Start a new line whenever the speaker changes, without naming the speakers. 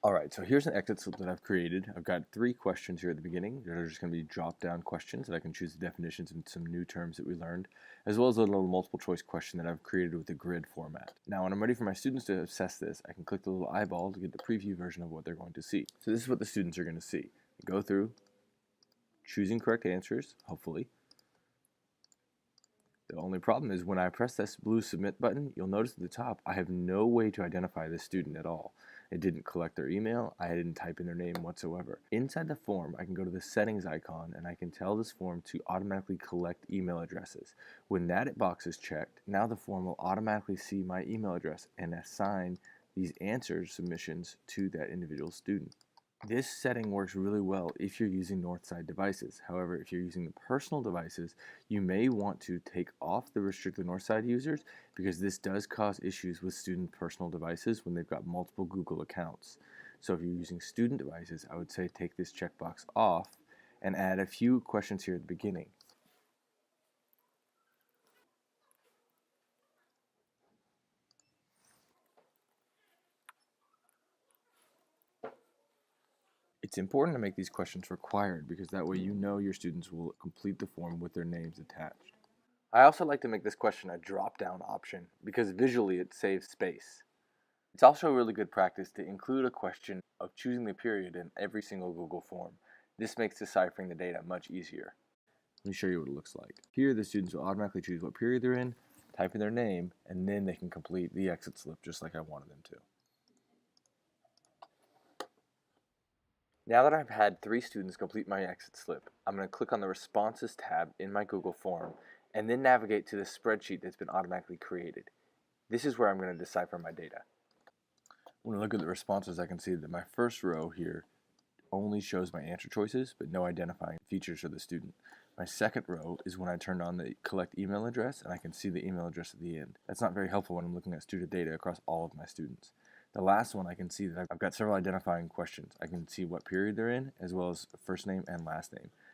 Alright, so here's an exit slip that I've created. I've got 3 questions here at the beginning. They're just going to be drop-down questions that I can choose the definitions and some new terms that we learned, as well as a little multiple choice question that I've created with a grid format. Now, when I'm ready for my students to assess this, I can click the little eyeball to get the preview version of what they're going to see. So this is what the students are going to see. Go through, choosing correct answers, hopefully. The only problem is when I press this blue submit button, you'll notice at the top I have no way to identify this student at all. It didn't collect their email, I didn't type in their name whatsoever. Inside the form, I can go to the settings icon and I can tell this form to automatically collect email addresses. When that box is checked, now the form will automatically see my email address and assign these answer submissions to that individual student. This setting works really well if you're using Northside devices. However, if you're using the personal devices, you may want to take off the restricted Northside users because this does cause issues with student personal devices when they've got multiple Google accounts. So if you're using student devices, I would say take this checkbox off and add a few questions here at the beginning. It's important to make these questions required because that way you know your students will complete the form with their names attached. I also like to make this question a drop-down option because visually it saves space. It's also really good practice to include a question of choosing the period in every single Google form. This makes deciphering the data much easier. Let me show you what it looks like. Here the students will automatically choose what period they're in, type in their name, and then they can complete the exit slip just like I wanted them to. Now that I've had 3 students complete my exit slip, I'm going to click on the Responses tab in my Google form and then navigate to the spreadsheet that's been automatically created. This is where I'm going to decipher my data. When I look at the responses, I can see that my first row here only shows my answer choices, but no identifying features for the student. My second row is when I turned on the collect email address, and I can see the email address at the end. That's not very helpful when I'm looking at student data across all of my students. The last one, I can see that I've got several identifying questions. I can see what period they're in, as well as first name and last name.